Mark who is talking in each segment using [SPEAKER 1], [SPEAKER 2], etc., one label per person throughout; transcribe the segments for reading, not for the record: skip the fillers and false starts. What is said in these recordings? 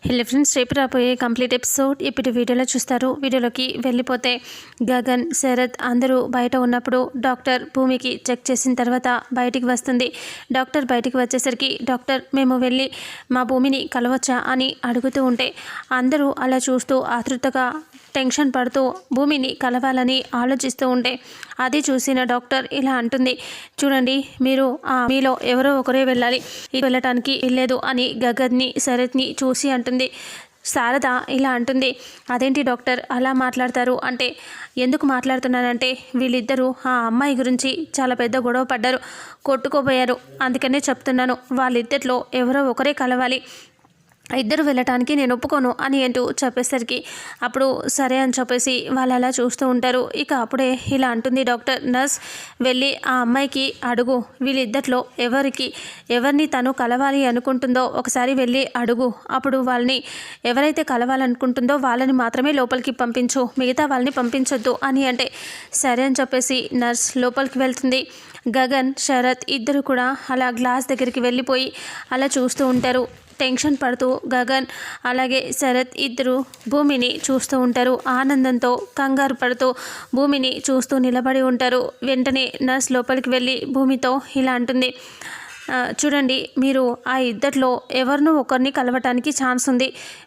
[SPEAKER 1] Hello friends, రేపు రాబోయే complete episode ఇప్పుడు వీడియోలో చూస్తారు. వీడియోలోకి వెళ్ళిపోతే గగన్, శరత్ అందరూ బయట ఉన్నప్పుడు డాక్టర్ భూమికి చెక్ చేసిన తర్వాత బయటికి వస్తుంది. డాక్టర్ బయటికి వచ్చేసరికి డాక్టర్ మేము వెళ్ళి మా భూమిని కలవచ్చా అని అడుగుతూ ఉంటే అందరూ అలా చూస్తూ ఆతృతగా టెన్షన్ పడుతూ భూమిని కలవాలని ఆలోచిస్తూ ఉంటే అది చూసిన డాక్టర్ ఇలా అంటుంది, చూడండి మీరు మీలో ఎవరో ఒకరే వెళ్ళాలి, వెళ్ళటానికి వెళ్ళలేదు అని గగన్ని శరత్ని చూసి అంటుంది. శారద ఇలా అంటుంది, అదేంటి డాక్టర్ అలా మాట్లాడతారు అంటే, ఎందుకు మాట్లాడుతున్నానంటే వీళ్ళిద్దరూ ఆ అమ్మాయి గురించి చాలా పెద్ద గొడవ పడ్డారు, కొట్టుకోబోయారు, అందుకనే చెప్తున్నాను వాళ్ళిద్దరిలో ఎవరో ఒకరే కలవాలి, ఇద్దరు వెళ్ళటానికి నేను ఒప్పుకోను అని అంటూ చెప్పేసరికి అప్పుడు సరే అని చెప్పేసి వాళ్ళు అలా చూస్తూ ఉంటారు. ఇక అప్పుడే ఇలా అంటుంది డాక్టర్, నర్స్ వెళ్ళి ఆ అమ్మాయికి అడుగు, వీళ్ళిద్దరిలో ఎవరిని తను కలవాలి అనుకుంటుందో ఒకసారి వెళ్ళి అడుగు, అప్పుడు వాళ్ళని ఎవరైతే కలవాలనుకుంటుందో వాళ్ళని మాత్రమే లోపలికి పంపించు, మిగతా వాళ్ళని పంపించొద్దు అని అంటే సరే అని చెప్పేసి నర్స్ లోపలికి వెళ్తుంది. గగన్, శరత్ ఇద్దరు కూడా అలా గ్లాస్ దగ్గరికి వెళ్ళిపోయి అలా చూస్తూ ఉంటారు. టెన్షన్ పడుతూ గగన్ అలాగే శరత్ ఇద్దరు భూమిని చూస్తూ ఉంటారు. ఆనందంతో కంగారు పడుతూ భూమిని చూస్తూ నిలబడి ఉంటారు. వెంటనే నర్స్ లోపలికి వెళ్ళి భూమితో ఇలా అంటుంది, చూడండి మీరు ఆ ఇద్దరిలో ఎవరినో ఒకరిని కలవటానికి ఛాన్స్ ఉంది,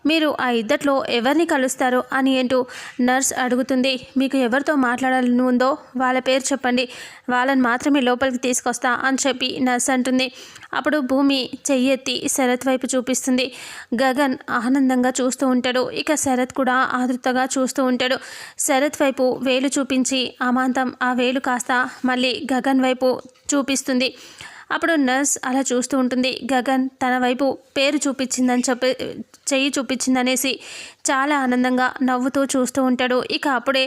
[SPEAKER 1] మీరు ఆ ఇద్దరిలో ఎవరిని కలుస్తారు అని అంటూ నర్స్ అడుగుతుంది. మీకు ఎవరితో మాట్లాడాలని ఉందో వాళ్ళ పేరు చెప్పండి, వాళ్ళని మాత్రమే లోపలికి తీసుకొస్తా అని చెప్పి నర్స్ అంటుంది. అప్పుడు భూమి చెయ్యెత్తి శరత్ వైపు చూపిస్తుంది. గగన్ ఆనందంగా చూస్తూ ఉంటాడు. ఇక శరత్ కూడా ఆతృతగా చూస్తూ ఉంటాడు. శరత్ వైపు వేలు చూపించి అమాంతం ఆ వేలు కాస్త మళ్ళీ గగన్ వైపు చూపిస్తుంది. అప్పుడు నర్స్ అలా చూస్తూ ఉంటుంది. గగన్ తన వైపు పేరు చూపించిందని చెయ్యి చూపించిందనేసి చాలా ఆనందంగా నవ్వుతూ చూస్తూ ఉంటాడు. ఇక అప్పుడే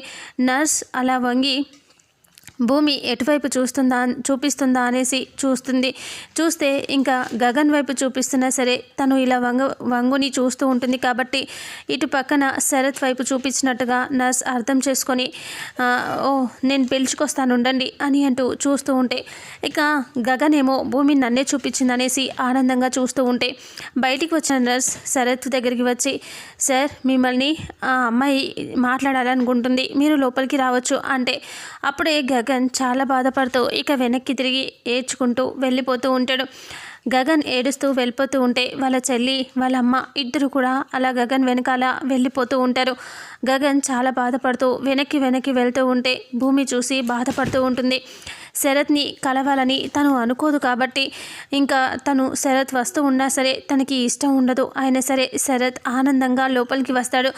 [SPEAKER 1] నర్స్ అలా వంగి భూమి ఎటువైపు చూపిస్తుందా అనేసి చూస్తే ఇంకా గగన్ వైపు చూపిస్తున్నా సరే తను ఇలా వంగుని చూస్తూ ఉంటుంది కాబట్టి ఇటు పక్కన శరత్ వైపు చూపించినట్టుగా నర్స్ అర్థం చేసుకొని ఓ నేను పిలుచుకొస్తాను ఉండండి అని అంటూ చూస్తూ ఉంటే ఇక గగన్ ఏమో భూమిని నన్నే చూపించింది అనేసి ఆనందంగా చూస్తూ ఉంటే బయటికి వచ్చిన నర్స్ శరత్ దగ్గరికి వచ్చి, సార్ మిమ్మల్ని ఆ అమ్మాయి మాట్లాడాలనుకుంటుంది, మీరు లోపలికి రావచ్చు అంటే అప్పుడే గగన్ చాలా బాధపడుతూ ఇక వెనక్కి తిరిగి ఏడ్చుకుంటూ వెళ్ళిపోతూ ఉంటాడు. గగన్ ఏడుస్తూ వెళ్ళిపోతూ ఉంటే వాళ్ళ చెల్లి వాళ్ళ అమ్మ ఇద్దరు కూడా అలా గగన్ వెనకాల వెళ్ళిపోతూ ఉంటారు. గగన్ చాలా బాధపడుతూ వెనక్కి వెళ్తూ ఉంటే భూమి చూసి బాధపడుతూ ఉంటుంది. శరత్ని కలవాలని తను అనుకోదు కాబట్టి ఇంకా తను శరత్ వస్తూ ఉన్నా సరే తనకి ఇష్టం ఉండదు. అయినా సరే శరత్ ఆనందంగా లోపలికి వస్తాడు.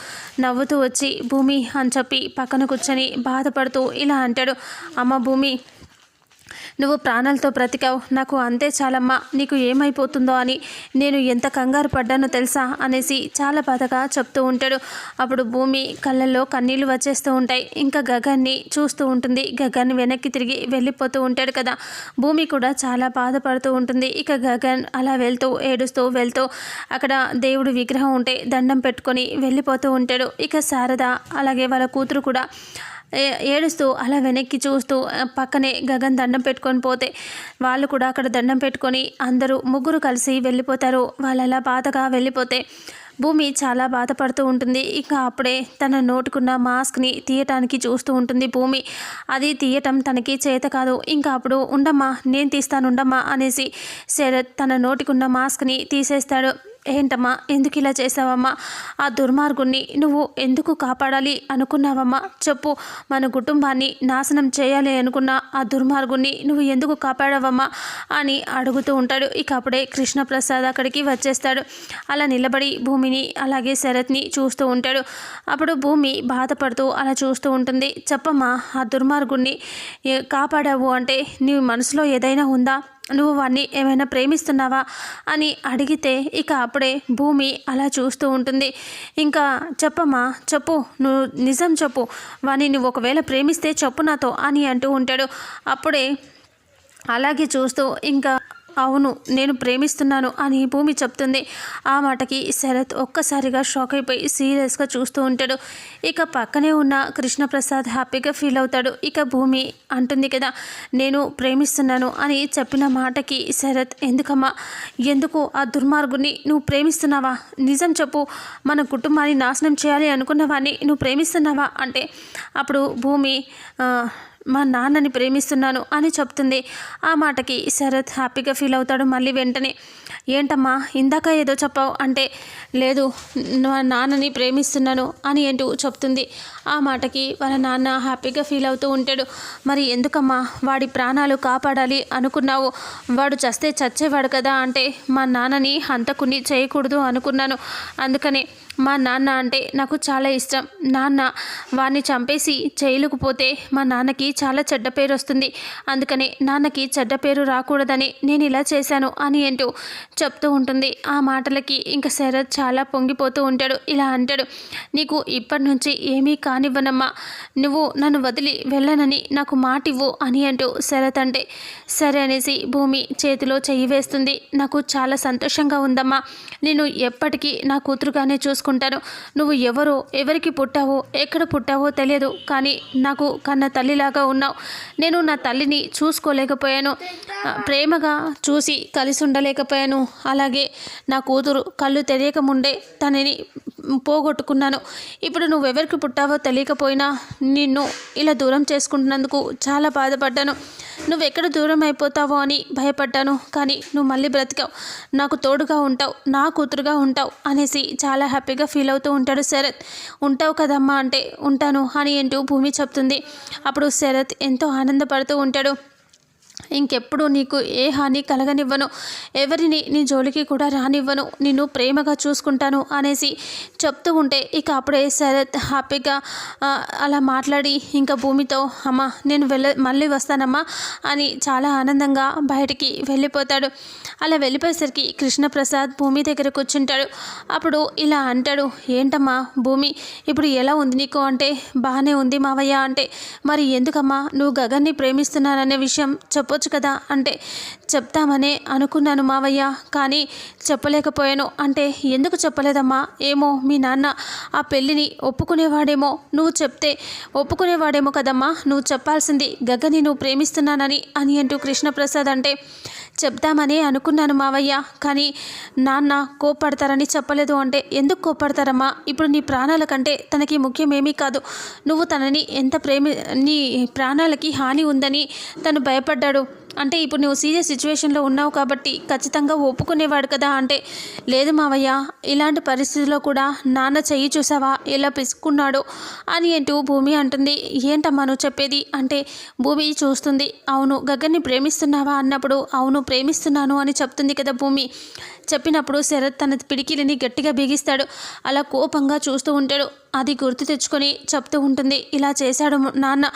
[SPEAKER 1] నవ్వుతూ వచ్చి భూమి అని చెప్పి పక్కన కూర్చొని బాధపడుతూ ఇలా అంటాడు, అమ్మ భూమి నువ్వు ప్రాణాలతో బ్రతికావు, నాకు అంతే చాలమ్మా, నీకు ఏమైపోతుందో అని నేను ఎంత కంగారు పడ్డానో తెలుసా అనేసి చాలా బాధగా చెప్తూ ఉంటాడు. అప్పుడు భూమి కళ్ళల్లో కన్నీళ్లు వచ్చేస్తూ ఉంటాయి. ఇంకా గగన్ని చూస్తూ ఉంటుంది. గగన్ వెనక్కి తిరిగి వెళ్ళిపోతూ ఉంటాడు కదా, భూమి కూడా చాలా బాధపడుతూ ఉంటుంది. ఇక గగన్ అలా ఏడుస్తూ వెళ్తూ అక్కడ దేవుడి విగ్రహం ఉంటే దండం పెట్టుకొని వెళ్ళిపోతూ ఉంటాడు. ఇక శారద అలాగే వాళ్ళ కూతురు కూడా ఏడుస్తూ అలా వెనక్కి చూస్తూ పక్కనే గగన్ దండం పెట్టుకొని పోతే వాళ్ళు కూడా అక్కడ దండం పెట్టుకొని అందరూ ముగ్గురు కలిసి వెళ్ళిపోతారు. వాళ్ళు అలా బాధగా వెళ్ళిపోతే భూమి చాలా బాధపడుతూ ఉంటుంది. ఇక అప్పుడే తన నోటుకున్న మాస్క్ని తీయటానికి చూస్తూ ఉంటుంది భూమి. అది తీయటం తనకి చేత కాదు. ఇంకా అప్పుడు ఉండమ్మా నేను తీస్తాను ఉండమ్మా అనేసి శరత్ తన నోటికున్న మాస్క్ని తీసేస్తాడు. ఏంటమ్మా ఎందుకు ఇలా చేసావమ్మా, ఆ దుర్మార్గుణ్ణి నువ్వు ఎందుకు కాపాడాలి అనుకున్నావమ్మా చెప్పు, మన కుటుంబాన్ని నాశనం చేయాలి అనుకున్న ఆ దుర్మార్గుణ్ణి నువ్వు ఎందుకు కాపాడావమ్మా అని అడుగుతూ ఉంటాడు. ఇక అప్పుడే కృష్ణప్రసాద్ అక్కడికి వచ్చేస్తాడు. అలా నిలబడి భూమిని అలాగే శరత్ని చూస్తూ ఉంటాడు. అప్పుడు భూమి బాధపడుతూ అలా చూస్తూ ఉంటుంది. చెప్పమ్మా ఆ దుర్మార్గుణ్ణి కాపాడావు అంటే నీ మనసులో ఏదైనా ఉందా, నువ్వు వాడిని ఏమైనా ప్రేమిస్తున్నావా అని అడిగితే ఇక అప్పుడే భూమి అలా చూస్తూ ఉంటుంది. ఇంకా చెప్పమ్మా చెప్పు, నువ్వు నిజం చెప్పు, వాడిని నువ్వు ఒకవేళ ప్రేమిస్తే చెప్పు నాతో అని అంటూ ఉంటాడు. అప్పుడే అలాగే చూస్తూ ఇంకా అవును నేను ప్రేమిస్తున్నాను అని భూమి చెప్తుంది. ఆ మాటకి శరత్ ఒక్కసారిగా షాక్ అయిపోయి సీరియస్గా చూస్తూ ఉంటాడు. ఇక పక్కనే ఉన్న కృష్ణప్రసాద్ హ్యాపీగా ఫీల్ అవుతాడు. ఇక భూమి అంటుంది కదా, నేను ప్రేమిస్తున్నాను అని చెప్పిన మాటకి శరత్, ఎందుకమ్మా, ఎందుకు ఆ దుర్మార్గుని నువ్వు ప్రేమిస్తున్నావా? నిజం చెప్పు, మన కుటుంబాన్ని నాశనం చేయాలి అనుకున్నవాడిని నువ్వు ప్రేమిస్తున్నావా అంటే అప్పుడు భూమి మా నాన్నని ప్రేమిస్తున్నాను అని చెప్తుంది. ఆ మాటకి శరత్ హ్యాపీగా ఫీల్ అవుతాడు. మళ్ళీ వెంటనే, ఏంటమ్మా ఇందాక ఏదో చెప్పావు అంటే, లేదు మా నాన్నని ప్రేమిస్తున్నాను అని ఏంటో చెప్తుంది. ఆ మాటకి వాళ్ళ నాన్న హ్యాపీగా ఫీల్ అవుతూ ఉంటాడు. మరి ఎందుకమ్మా వాడి ప్రాణాలు కాపాడాలి అనుకున్నావు? వాడు చస్తే చచ్చేవాడు కదా అంటే, మా నాన్నని హంతకుని చేయకూడదు అనుకున్నాను. అందుకనే మా నాన్న అంటే నాకు చాలా ఇష్టం. నాన్న వాడిని చంపేసి జైలుకు పోతే మా నాన్నకి చాలా చెడ్డ పేరు వస్తుంది. అందుకని నాన్నకి చెడ్డ పేరు రాకూడదని నేను ఇలా చేశాను అని ఏంటో చెప్తూ ఉంటుంది. ఆ మాటలకి ఇంకా శరత్ చాలా పొంగిపోతూ ఉంటాడు. ఇలా అంటాడు, నీకు ఇప్పటి నుంచి ఏమీ కానివ్వనమ్మా, నువ్వు నన్ను వదిలి వెళ్ళనని నాకు మాట ఇవ్వు అని అంటూ శరత్ అంటే, సరే అనేసి భూమి చేతిలో చెయ్యి వేస్తుంది. నాకు చాలా సంతోషంగా ఉందమ్మా, నేను ఎప్పటికీ నా కూతురుగానే చూసుకుంటాను. నువ్వు ఎవరో, ఎవరికి పుట్టావో, ఎక్కడ పుట్టావో తెలియదు, కానీ నాకు కన్న తల్లిలాగా ఉన్నావు. నేను నా తల్లిని చూసుకోలేకపోయాను, ప్రేమగా చూసి కలిసి ఉండలేకపోయాను. అలాగే నా కూతురు కళ్ళు తెలియకముందే తనని పోగొట్టుకున్నాను. ఇప్పుడు నువ్వెవరికి పుట్టావో తెలియకపోయినా నిన్ను ఇలా దూరం చేసుకుంటున్నందుకు చాలా బాధపడ్డాను. నువ్వెక్కడ దూరం అయిపోతావో అని భయపడ్డాను, కానీ నువ్వు మళ్ళీ బ్రతికావు, నాకు తోడుగా ఉంటావు, నా కూతురుగా ఉంటావు అనేసి చాలా హ్యాపీగా ఫీల్ అవుతూ ఉంటాడు శరత్. ఉంటావు కదమ్మా అంటే, ఉంటాను అని ఏంటూ భూమి చెప్తుంది. అప్పుడు శరత్ ఎంతో ఆనందపడుతూ ఉంటాడు. ఇంకెప్పుడు నీకు ఏ హాని కలగనివ్వను, ఎవరిని నీ జోలికి కూడా రానివ్వను, నిన్ను ప్రేమగా చూసుకుంటాను అనేసి చెప్తూ ఉంటే ఇక అప్పుడే శరత్ హ్యాపీగా అలా మాట్లాడి ఇంకా భూమితో, అమ్మ నేను మళ్ళీ వస్తానమ్మా అని చాలా ఆనందంగా బయటికి వెళ్ళిపోతాడు. అలా వెళ్ళిపోయేసరికి కృష్ణప్రసాద్ భూమి దగ్గర కూర్చుంటాడు. అప్పుడు ఇలా అంటాడు, ఏంటమ్మా భూమి ఇప్పుడు ఎలా ఉంది నీకు అంటే, బాగానే ఉంది మావయ్య అంటే, మరి ఎందుకమ్మా నువ్వు గగన్ని ప్రేమిస్తున్నాననే విషయం చెప్పొచ్చు కదా అంటే, చెప్తామనే అనుకున్నాను మావయ్య, కానీ చెప్పలేకపోయాను అంటే, ఎందుకు చెప్పలేదమ్మా? ఏమో మీ నాన్న ఆ పెళ్ళిని ఒప్పుకునేవాడేమో, నువ్వు చెప్తే ఒప్పుకునేవాడేమో కదమ్మా, నువ్వు చెప్పాల్సింది గగన్ని నువ్వు ప్రేమిస్తున్నానని అని అంటూ కృష్ణప్రసాద్ అంటే, చెప్దామని అనుకున్నాను మావయ్య, కానీ నాన్న కోప్పడతారని చెప్పలేదు అంటే, ఎందుకు కోప్పడతారమ్మా? ఇప్పుడు నీ ప్రాణాల కంటే తనకి ముఖ్యమేమీ కాదు. నువ్వు తనని ఎంత నీ ప్రాణాలకి హాని ఉందని తను భయపడ్డాడు అంటే, ఇప్పుడు నువ్వు సీరియస్ సిచ్యువేషన్లో ఉన్నావు కాబట్టి ఖచ్చితంగా ఒప్పుకునేవాడు కదా అంటే, లేదు మావయ్య, ఇలాంటి పరిస్థితుల్లో కూడా నాన్న చెయ్యి చూసావా ఎలా పిసుకున్నాడో అని అంటూ భూమి అంటుంది. ఏంటమ్మా నువ్వు చెప్పేది అంటే, భూమి చూస్తుంది. అవును గగన్ని ప్రేమిస్తున్నావా అన్నప్పుడు, అవును ప్రేమిస్తున్నాను అని చెప్తుంది కదా భూమి. చెప్పినప్పుడు శరత్ తన పిడికిలిని గట్టిగా బిగిస్తాడు. అలా కోపంగా చూస్తూ ఉంటాడు. అది గుర్తు తెచ్చుకొని చెప్తూ ఉంటుంది, ఇలా చేశాడు నాన్న,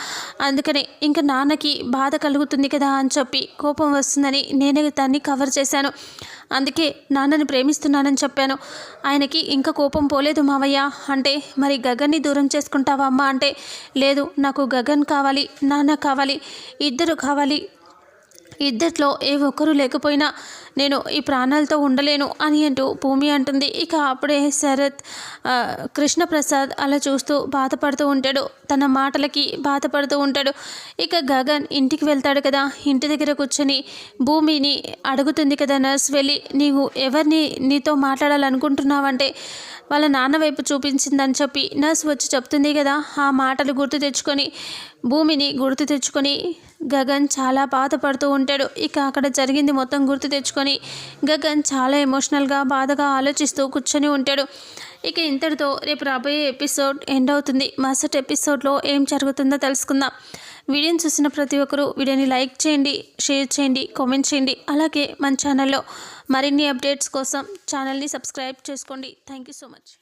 [SPEAKER 1] అందుకనే ఇంకా నాన్నకి బాధ కలుగుతుంది కదా అని చెప్పి కోపం వస్తుందని నేనే దాన్ని కవర్ చేశాను. అందుకే నాన్నని ప్రేమిస్తున్నానని చెప్పాను. ఆయనకి ఇంకా కోపం పోలేదు మావయ్య అంటే, మరి గగన్ని దూరం చేసుకుంటావా అమ్మ అంటే, లేదు నాకు గగన్ కావాలి, నాన్న కావాలి, ఇద్దరు కావాలి. ఇద్దట్లో ఏ ఒక్కరూ లేకపోయినా నేను ఈ ప్రాణాలతో ఉండలేను అని అంటూ భూమి అంటుంది. ఇక అప్పుడే శరత్ కృష్ణప్రసాద్ అలా చూస్తూ బాధపడుతూ ఉంటాడు. తన మాటలకి బాధపడుతూ ఉంటాడు. ఇక గగన్ ఇంటికి వెళ్తాడు కదా, ఇంటి దగ్గర కూర్చొని భూమిని అడుగుతుంది కదా నర్స్ వెళ్ళి, నీవు ఎవరిని నీతో మాట్లాడాలనుకుంటున్నావంటే, వాళ్ళ నాన్న వైపు చూపించిందని చెప్పి నర్స్ వచ్చి చెప్తుంది కదా. ఆ మాటలు గుర్తు తెచ్చుకొని భూమిని గుర్తు తెచ్చుకొని గగన్ చాలా బాధపడుతూ ఉంటాడు. ఇక అక్కడ జరిగింది మొత్తం గుర్తు తెచ్చుకొని గగన్ చాలా ఎమోషనల్గా బాధగా ఆలోచిస్తూ కూర్చొని ఉంటాడు. ఇక ఇంతటితో రేపు రాబోయే ఎపిసోడ్ ఎండ్ అవుతుంది. మరుసటి ఎపిసోడ్లో ఏం జరుగుతుందో తెలుసుకుందాం. వీడియోని చూసిన ప్రతి ఒక్కరూ వీడియోని లైక్ చేయండి, షేర్ చేయండి, కామెంట్ చేయండి. అలాగే మన ఛానల్లో మరిన్ని అప్డేట్స్ కోసం ఛానల్ని సబ్స్క్రైబ్ చేసుకోండి. Thank you so much.